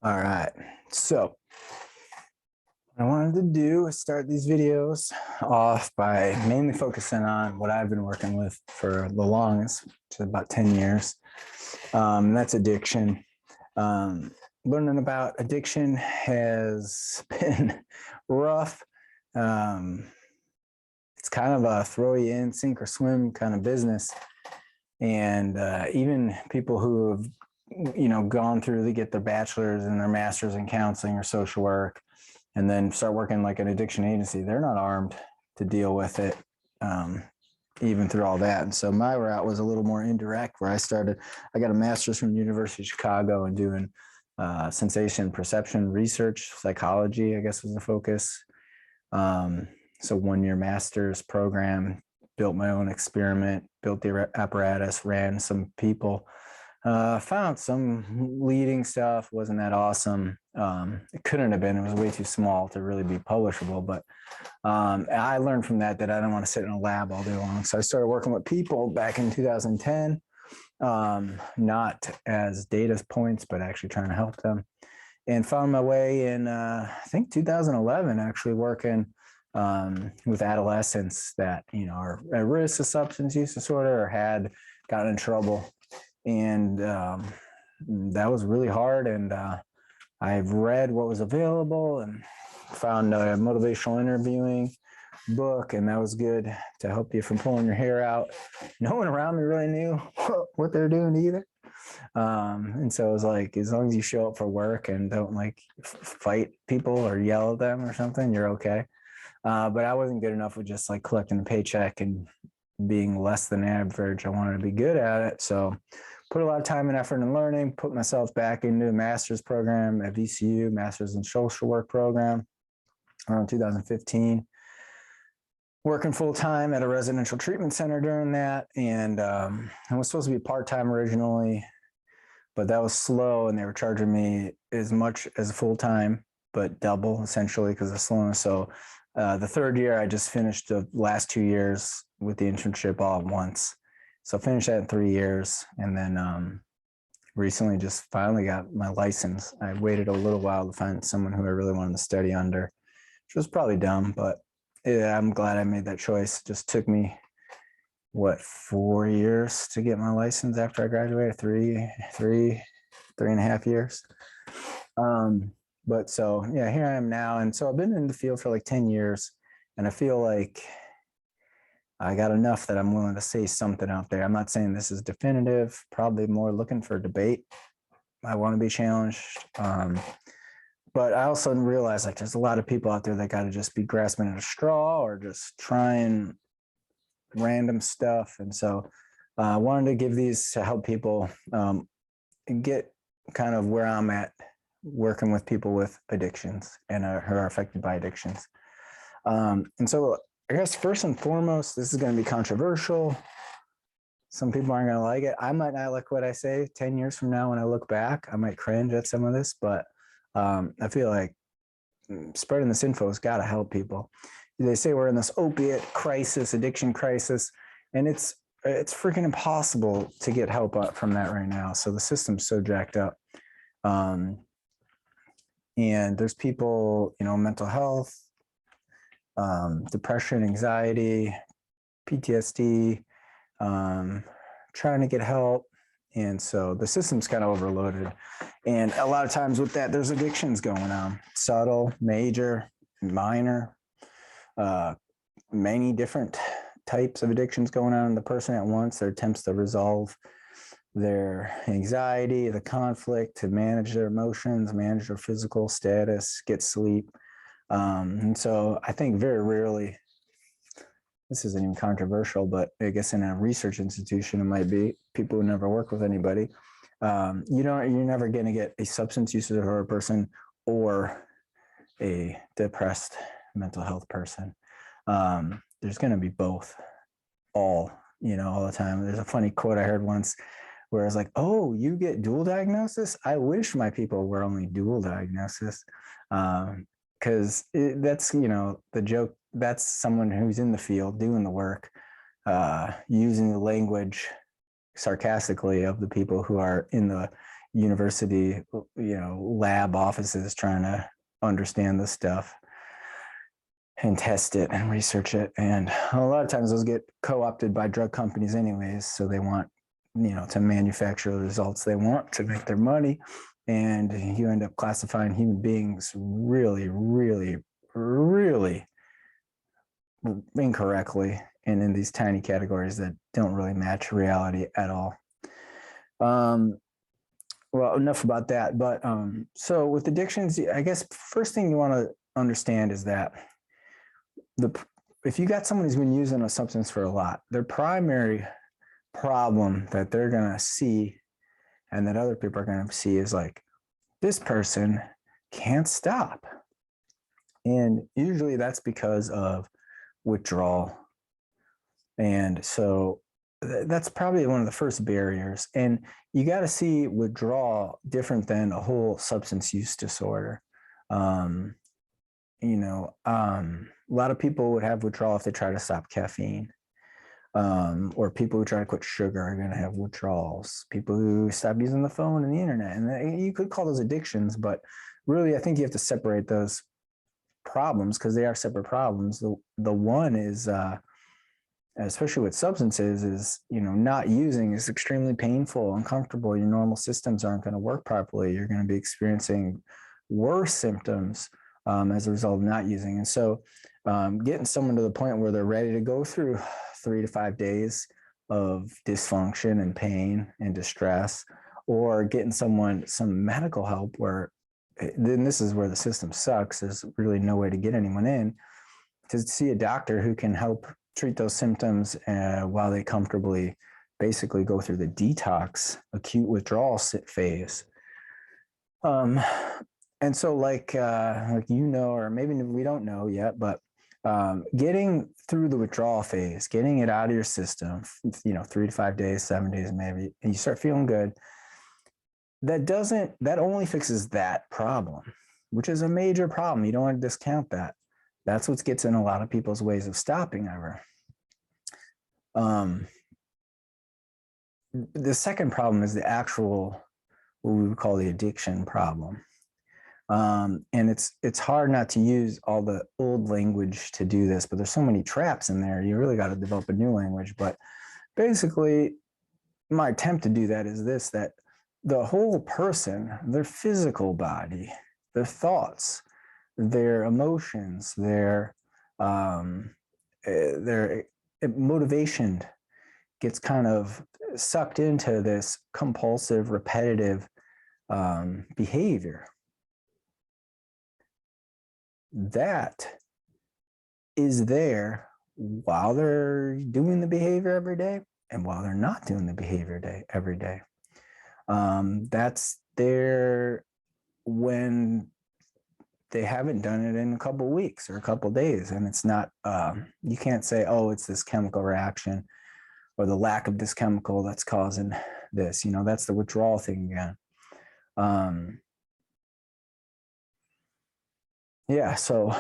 All right. So what I wanted to do is start these videos off by mainly focusing on what I've been working with for the longest, which is about 10 years. And that's addiction. Learning about addiction has been rough. Um, it's kind of a throw you in, sink or swim kind of business. And even people who have gone through, they get their bachelor's and their master's in counseling or social work and then start working like an addiction agency, they're not armed to deal with it, even through all that. And so my route was a little more indirect, where I got a master's from the University of Chicago and doing sensation perception research, psychology, I guess was the focus. So 1 year master's program, built my own experiment, built the apparatus, ran some people. Found some leading stuff, wasn't that awesome. It couldn't have been, it was way too small to really be publishable, but I learned from that I don't want to sit in a lab all day long. So I started working with people back in 2010, not as data points, but actually trying to help them, and found my way in, I think 2011, actually working with adolescents that, are at risk of substance use disorder or had gotten in trouble. And that was really hard. And I've read what was available and found a motivational interviewing book, and that was good to help you from pulling your hair out. No one around me really knew what they're doing either. And so it was like, as long as you show up for work and don't fight people or yell at them or something, you're okay. But I wasn't good enough with just like collecting a paycheck and being less than average. I wanted to be good at it. So put a lot of time and effort in learning, put myself back into a master's program at VCU, master's in social work program around 2015, working full time at a residential treatment center during that. And I was supposed to be part-time originally, but that was slow, and they were charging me as much as full-time, but double essentially because of slowness. So the third year, I just finished the last 2 years with the internship all at once. So I finished that in 3 years, and then recently just finally got my license. I waited a little while to find someone who I really wanted to study under, which was probably dumb, but yeah, I'm glad I made that choice. It just took me, 4 years to get my license after I graduated, three and a half years. But so, yeah, here I am now. And so I've been in the field for like 10 years, and I feel like I got enough that I'm willing to say something out there. I'm not saying this is definitive, probably more looking for debate. I want to be challenged. But I also realize like there's a lot of people out there that got to just be grasping at a straw or just trying random stuff. And so I wanted to give these to help people get kind of where I'm at working with people with addictions and who are affected by addictions. And so I guess first and foremost, this is going to be controversial. Some people aren't going to like it. I might not like what I say 10 years from now when I look back. I might cringe at some of this, but I feel like spreading this info has got to help people. They say we're in this opiate crisis, addiction crisis, and it's freaking impossible to get help up from that right now. So the system's so jacked up. And there's people, mental health, depression, anxiety, PTSD, trying to get help. And so the system's kind of overloaded. And a lot of times with that, there's addictions going on, subtle, major, minor, many different types of addictions going on in the person at once. Their attempts to resolve their anxiety, the conflict, to manage their emotions, manage their physical status, get sleep. And so I think very rarely, this isn't even controversial, but I guess in a research institution, it might be people who never work with anybody. You're never going to get a substance use disorder person or a depressed mental health person. There's going to be both, all the time. There's a funny quote I heard once where it's like, oh, you get dual diagnosis? I wish my people were only dual diagnosis. Because that's, the joke, that's someone who's in the field doing the work, using the language sarcastically of the people who are in the university, lab offices trying to understand this stuff and test it and research it. And a lot of times those get co-opted by drug companies anyways. So they want, to manufacture the results they want to make their money. And you end up classifying human beings really, really, really incorrectly and in these tiny categories that don't really match reality at all. Well, enough about that. But so with addictions, I guess first thing you want to understand is that if you got someone who's been using a substance for a lot, their primary problem that they're going to see and that other people are going to see is like, this person can't stop. And usually that's because of withdrawal. And so that's probably one of the first barriers. And you got to see withdrawal different than a whole substance use disorder. A lot of people would have withdrawal if they try to stop caffeine. Or people who try to quit sugar are going to have withdrawals. People who stop using the phone and the internet. And you could call those addictions, but really, I think you have to separate those problems because they are separate problems. The one is, especially with substances, is, not using is extremely painful, uncomfortable. Your normal systems aren't going to work properly. You're going to be experiencing worse symptoms as a result of not using. And so getting someone to the point where they're ready to go through 3 to 5 days of dysfunction and pain and distress, or getting someone some medical help where then this is where the system sucks. There's really no way to get anyone in to see a doctor who can help treat those symptoms while they comfortably basically go through the detox acute withdrawal phase. And so like or maybe we don't know yet, but getting through the withdrawal phase, getting it out of your system, 3 to 5 days, 7 days, maybe, and you start feeling good. That only fixes that problem, which is a major problem. You don't want to discount that. That's what gets in a lot of people's ways of stopping ever. The second problem is the actual, what we would call the addiction problem. And it's hard not to use all the old language to do this, but there's so many traps in there. You really got to develop a new language. But basically, my attempt to do that is that the whole person, their physical body, their thoughts, their emotions, their motivation gets kind of sucked into this compulsive, repetitive behavior. That is there while they're doing the behavior every day and while they're not doing the behavior every day. That's there when they haven't done it in a couple of weeks or a couple of days. And it's not, you can't say, oh, it's this chemical reaction or the lack of this chemical that's causing this, that's the withdrawal thing again. So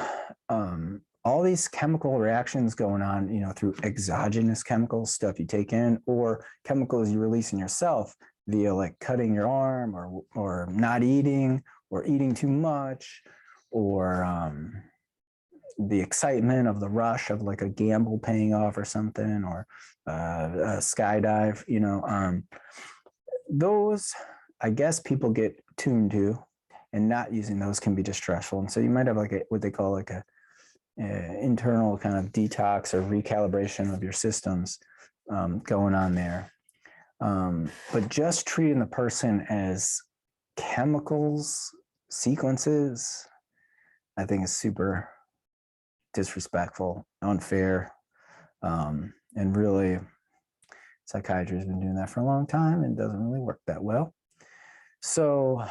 all these chemical reactions going on, through exogenous chemicals, stuff you take in, or chemicals you release in yourself via like cutting your arm or not eating or eating too much, or the excitement of the rush of like a gamble paying off or something, or a skydive, those, I guess people get tuned to, and not using those can be distressful. And so you might have like what they call like a internal kind of detox or recalibration of your systems going on there. But just treating the person as chemicals, sequences, I think is super disrespectful, unfair, and really psychiatry has been doing that for a long time and doesn't really work that well. So,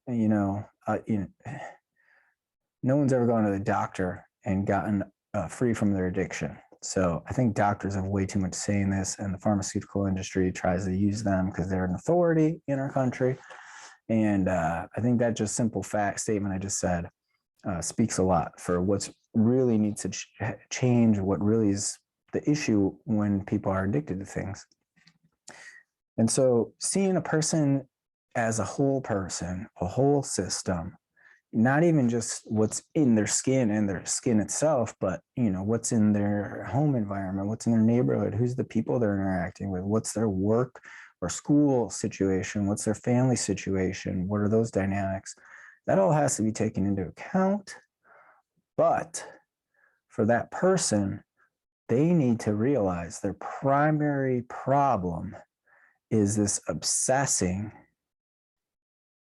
no one's ever gone to the doctor and gotten free from their addiction. So I think doctors have way too much say in this, and the pharmaceutical industry tries to use them because they're an authority in our country. And I think that just simple fact statement I just said speaks a lot for what's really needs to change, what really is the issue when people are addicted to things. And so seeing a person as a whole person, a whole system, not even just what's in their skin and their skin itself, but what's in their home environment, what's in their neighborhood, who's the people they're interacting with, what's their work or school situation, what's their family situation, what are those dynamics. That all has to be taken into account. But for that person, they need to realize their primary problem is this obsessing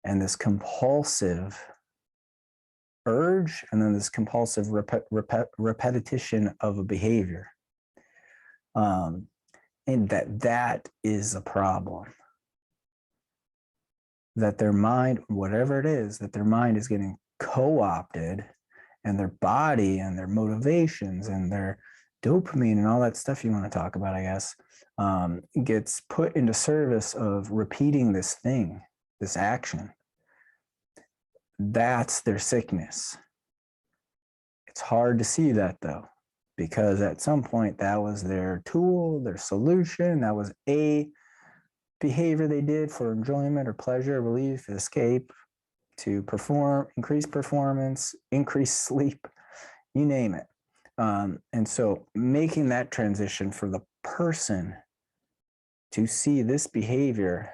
and this compulsive urge, and then this compulsive repetition of a behavior. And that is a problem. That their mind, whatever it is, that their mind is getting co-opted, and their body and their motivations and their dopamine and all that stuff you want to talk about, I guess, gets put into service of repeating this thing, this action. That's their sickness. It's hard to see that though, because at some point that was their tool, their solution. That was a behavior they did for enjoyment or pleasure, relief, escape, to perform, increase performance, increase sleep, you name it. And so making that transition for the person to see this behavior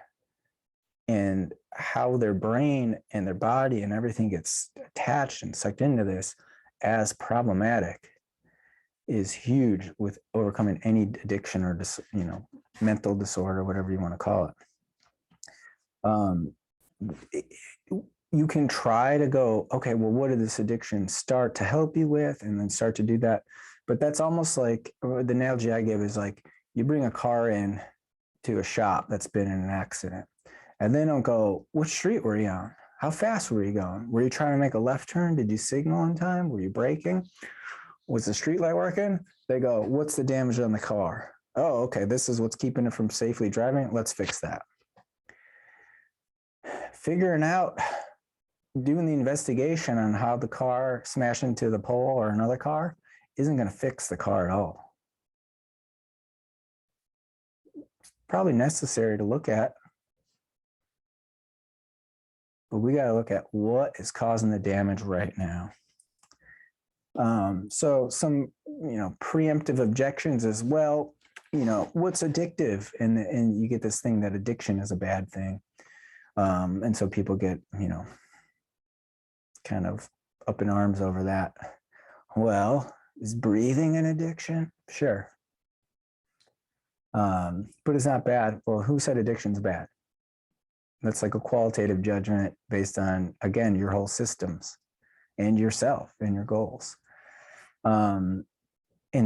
and how their brain and their body and everything gets attached and sucked into this as problematic is huge with overcoming any addiction or mental disorder, whatever you want to call it. You can try to go, okay, well, what did this addiction start to help you with? And then start to do that. But that's almost like, the analogy I give is like, you bring a car in to a shop that's been in an accident, and then don't go, what street were you on? How fast were you going? Were you trying to make a left turn? Did you signal in time? Were you braking? Was the street light working? They go, what's the damage on the car? Oh, okay, this is what's keeping it from safely driving. Let's fix that. Figuring out, doing the investigation on how the car smashed into the pole or another car isn't going to fix the car at all. Probably necessary to look at, but we got to look at what is causing the damage right now. So some, preemptive objections as well. What's addictive? And you get this thing that addiction is a bad thing. And so people get, kind of up in arms over that. Well, is breathing an addiction? Sure. But it's not bad. Well, who said addiction's bad? That's like a qualitative judgment based on, again, your whole systems and yourself and your goals. And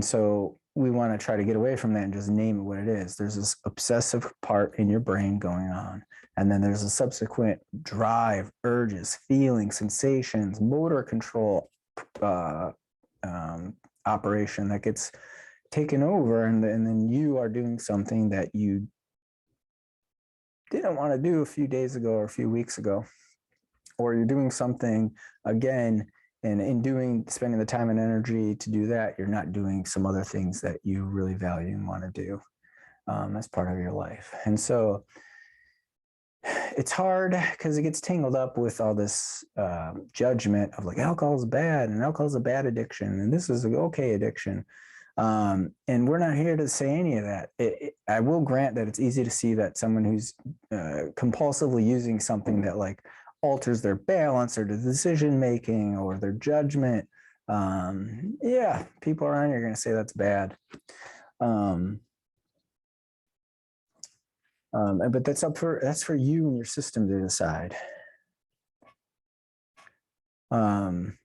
so we want to try to get away from that and just name it what it is. There's this obsessive part in your brain going on. And then there's a subsequent drive, urges, feelings, sensations, motor control operation that gets taken over. And then you are doing something that you didn't want to do a few days ago or a few weeks ago, or you're doing something again, and in spending the time and energy to do that, you're not doing some other things that you really value and want to do as part of your life. And so it's hard because it gets tangled up with all this judgment of like alcohol is bad and alcohol is a bad addiction and this is an okay addiction. And we're not here to say any of that. I will grant that it's easy to see that someone who's compulsively using something that like alters their balance or the decision making or their judgment. Yeah, people around you are going to say that's bad. But that's for you and your system to decide.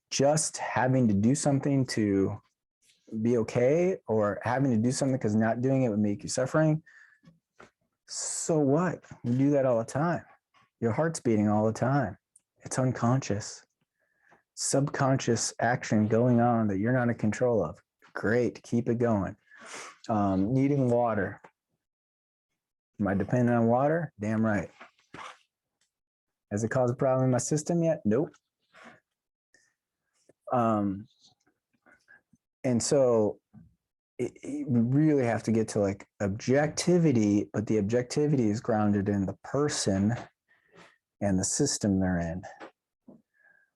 Just having to do something to be okay, or having to do something because not doing it would make you suffering. So what? You do that all the time. Your heart's beating all the time. It's unconscious, subconscious action going on that you're not in control of. Great, keep it going. Needing water. Am I dependent on water? Damn right. Has it caused a problem in my system yet? Nope. And so we really have to get to like objectivity, but the objectivity is grounded in the person and the system they're in,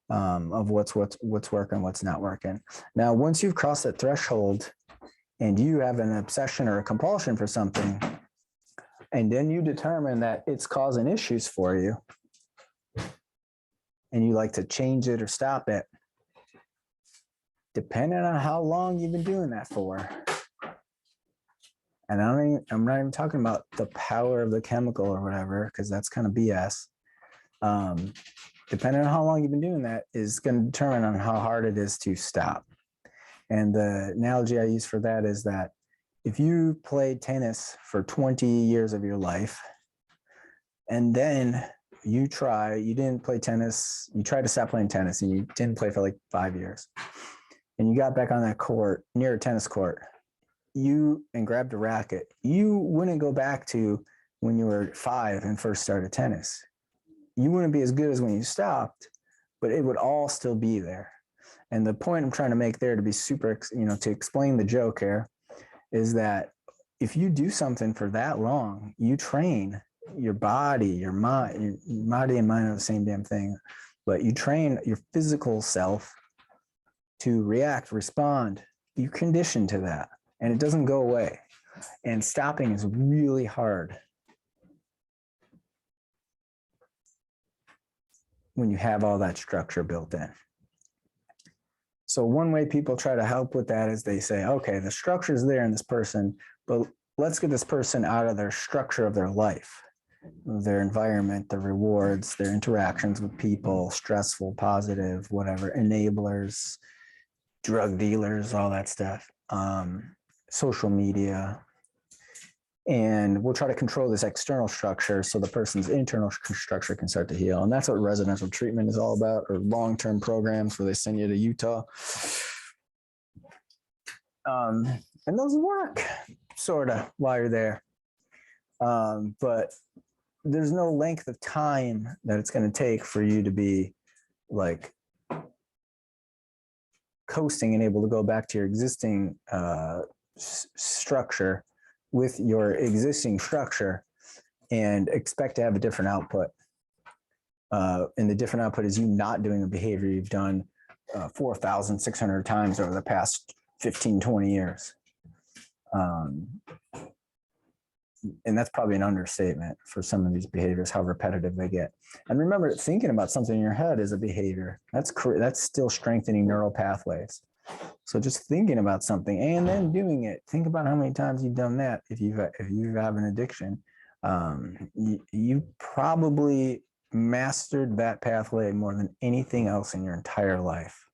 of what's working, what's not working. Now, once you've crossed that threshold and you have an obsession or a compulsion for something, and then you determine that it's causing issues for you, and you like to change it or stop it, depending on how long you've been doing that for. And I'm not even talking about the power of the chemical or whatever, because that's kind of BS. Depending on how long you've been doing that is going to determine on how hard it is to stop. And the analogy I use for that is that if you played tennis for 20 years of your life, and then you didn't play tennis, you tried to stop playing tennis and you didn't play for like 5 years, and you got back on that court, near a tennis court, and grabbed a racket, you wouldn't go back to when you were 5 and first started tennis. You wouldn't be as good as when you stopped, but it would all still be there. And the point I'm trying to make there, to be super, to explain the joke here, is that if you do something for that long, you train your body, your mind. Your body and mind are the same damn thing, but you train your physical self to react, respond. You condition to that, and it doesn't go away. And stopping is really hard when you have all that structure built in. So one way people try to help with that is they say, okay, the structure is there in this person, but let's get this person out of their structure of their life, their environment, their rewards, their interactions with people, stressful, positive, whatever, enablers, drug dealers, all that stuff, social media. And we'll try to control this external structure so the person's internal structure can start to heal. And that's what residential treatment is all about, or long-term programs where they send you to Utah. And those work sort of while you're there. But there's no length of time that it's going to take for you to be like coasting and able to go back to your existing structure with your existing structure and expect to have a different output. And the different output is you not doing a behavior you've done 4,600 times over the past 15, 20 years. And that's probably an understatement for some of these behaviors, how repetitive they get. And remember, thinking about something in your head is a behavior. That's still strengthening neural pathways. So just thinking about something and then doing it. Think about how many times you've done that. If you have an addiction, you probably mastered that pathway more than anything else in your entire life,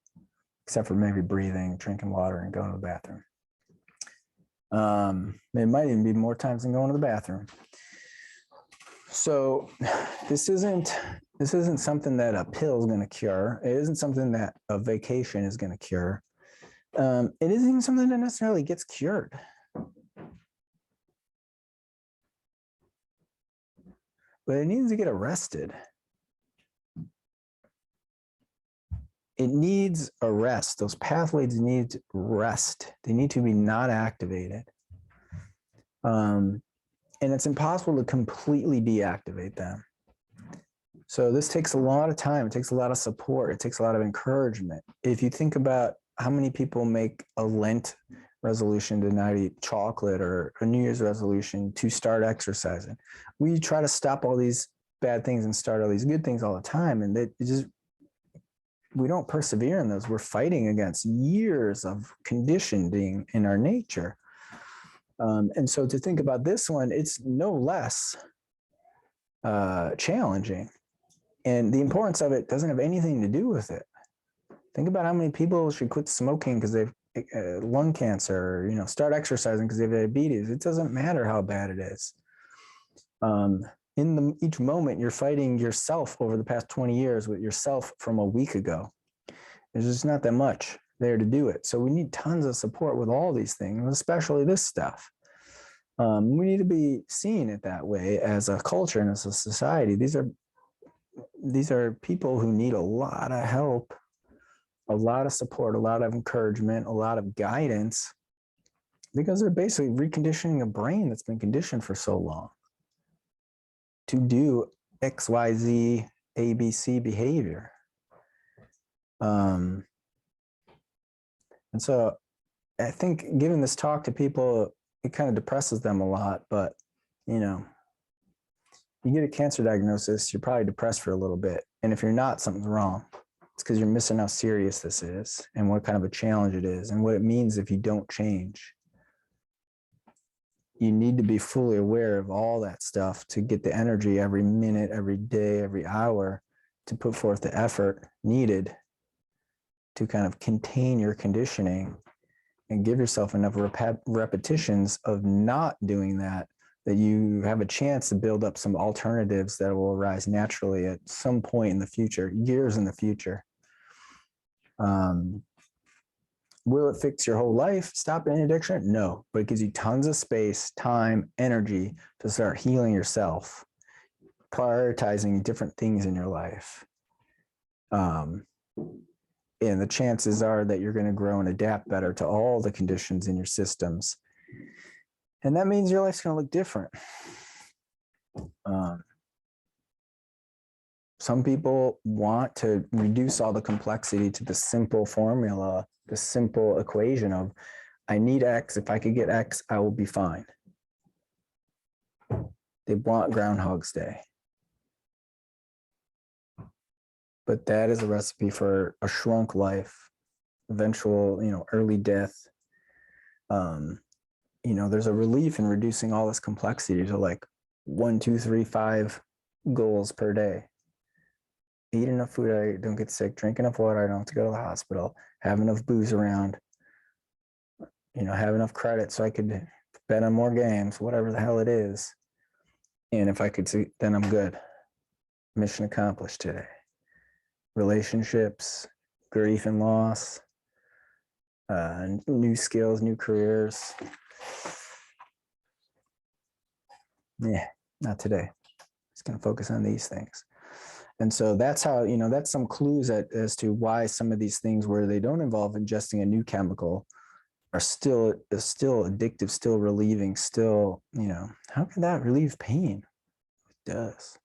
except for maybe breathing, drinking water, and going to the bathroom. It might even be more times than going to the bathroom. So this isn't something that a pill is going to cure. It isn't something that a vacation is going to cure. It isn't even something that necessarily gets cured. But it needs to get arrested. It needs a rest. Those pathways need rest. They need to be not activated. And it's impossible to completely deactivate them. So this takes a lot of time. It takes a lot of support. It takes a lot of encouragement. If you think about how many people make a Lent resolution to not eat chocolate, or a New Year's resolution to start exercising, we try to stop all these bad things and start all these good things all the time. And we don't persevere in those. We're fighting against years of conditioning in our nature. And so to think about this one, it's no less challenging. And the importance of it doesn't have anything to do with it. Think about how many people should quit smoking because they've lung cancer, or, start exercising because they have diabetes. It doesn't matter how bad it is. Each moment, you're fighting yourself over the past 20 years with yourself from a week ago. There's just not that much there to do it. So we need tons of support with all these things, especially this stuff. We need to be seeing it that way as a culture and as a society. These are people who need a lot of help, a lot of support, a lot of encouragement, a lot of guidance, because they're basically reconditioning a brain that's been conditioned for so long to do X, Y, Z ABC behavior. And so I think giving this talk to people, it kind of depresses them a lot, but you know, you get a cancer diagnosis, you're probably depressed for a little bit. And if you're not, something's wrong. It's because you're missing how serious this is and what kind of a challenge it is and what it means if you don't change. You need to be fully aware of all that stuff to get the energy every minute, every day, every hour to put forth the effort needed to kind of contain your conditioning and give yourself enough repetitions of not doing that, that you have a chance to build up some alternatives that will arise naturally at some point in the future, years in the future. Will it fix your whole life, stop any addiction? No, but it gives you tons of space, time, energy to start healing yourself, prioritizing different things in your life. And the chances are that you're going to grow and adapt better to all the conditions in your systems. And that means your life's going to look different. Some people want to reduce all the complexity to the simple formula, the simple equation of, I need X. If I could get X, I will be fine. They want Groundhog's Day. But that is a recipe for a shrunk life, eventual, early death. There's a relief in reducing all this complexity to like 1, 2, 3, 5 goals per day. Eat enough food, I don't get sick, drink enough water, I don't have to go to the hospital, have enough booze around, have enough credit so I could bet on more games, whatever the hell it is. And if I could see, then I'm good. Mission accomplished today. Relationships, grief and loss, new skills, new careers. Yeah, not today. Just going to focus on these things. And so that's how, that's some clues as to why some of these things where they don't involve ingesting a new chemical are still addictive, still relieving, still, how can that relieve pain? It does.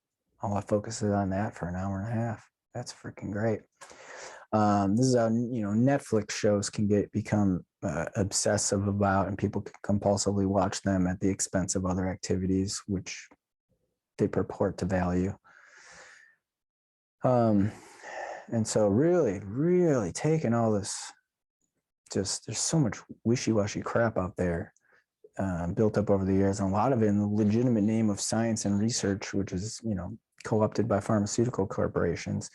All I focus is on that for an hour and a half. That's freaking great. This is how, Netflix shows can become obsessive about, and people can compulsively watch them at the expense of other activities, which they purport to value. And so really, really taking all this, there's so much wishy-washy crap out there built up over the years, and a lot of it in the legitimate name of science and research, which is, co-opted by pharmaceutical corporations,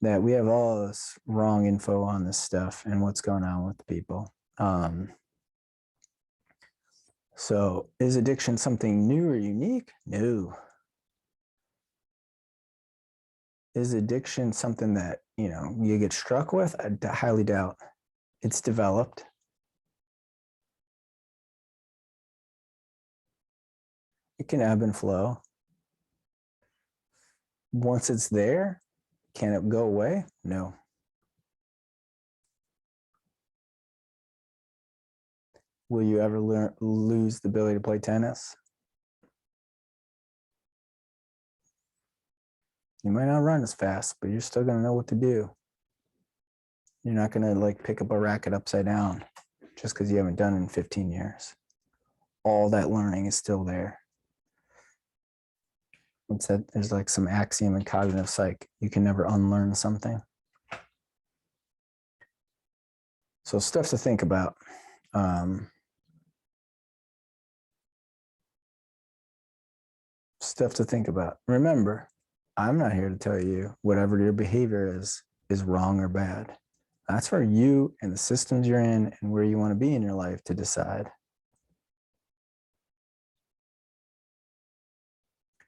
that we have all this wrong info on this stuff and what's going on with people. So is addiction something new or unique? No. Is addiction something that, you get struck with? I highly doubt. It's developed. It can ebb and flow. Once it's there, can it go away? No. Will you ever lose the ability to play tennis? You might not run as fast, but you're still going to know what to do. You're not going to pick up a racket upside down just because you haven't done it in 15 years. All that learning is still there. It's that there's some axiom in cognitive psych. You can never unlearn something. So stuff to think about. Stuff to think about. Remember, I'm not here to tell you whatever your behavior is wrong or bad. That's for you and the systems you're in and where you want to be in your life to decide.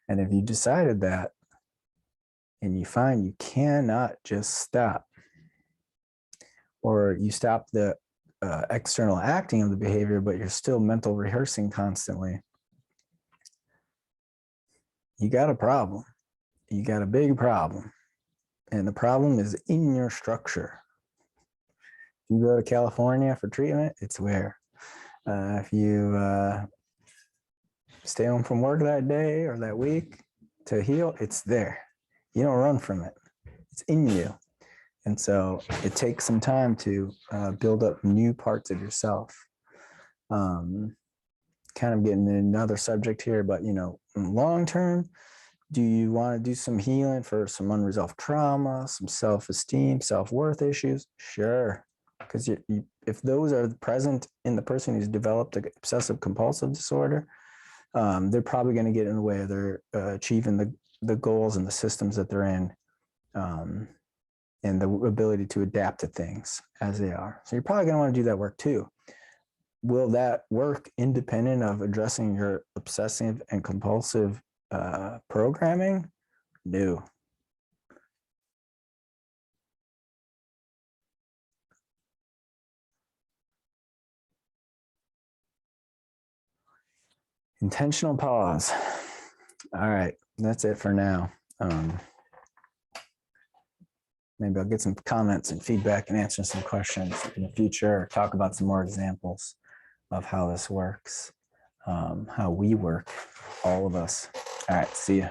And if you decided that and you find you cannot just stop, or you stop the external acting of the behavior, but you're still mental rehearsing constantly, you got a problem. You got a big problem. And the problem is in your structure. If you go to California for treatment, it's where. If you stay home from work that day or that week to heal, it's there. You don't run from it. It's in you. And so it takes some time to build up new parts of yourself. Kind of getting into another subject here, but long term, do you want to do some healing for some unresolved trauma, some self-esteem, self-worth issues? Sure. Because if those are present in the person who's developed an obsessive compulsive disorder, they're probably going to get in the way of their achieving the goals and the systems that they're in, and the ability to adapt to things as they are. So you're probably going to want to do that work too. Will that work independent of addressing your obsessive and compulsive programming? No. Intentional pause. All right, that's it for now. Maybe I'll get some comments and feedback and answer some questions in the future, or talk about some more examples of how this works, how we work, all of us. All right, see ya.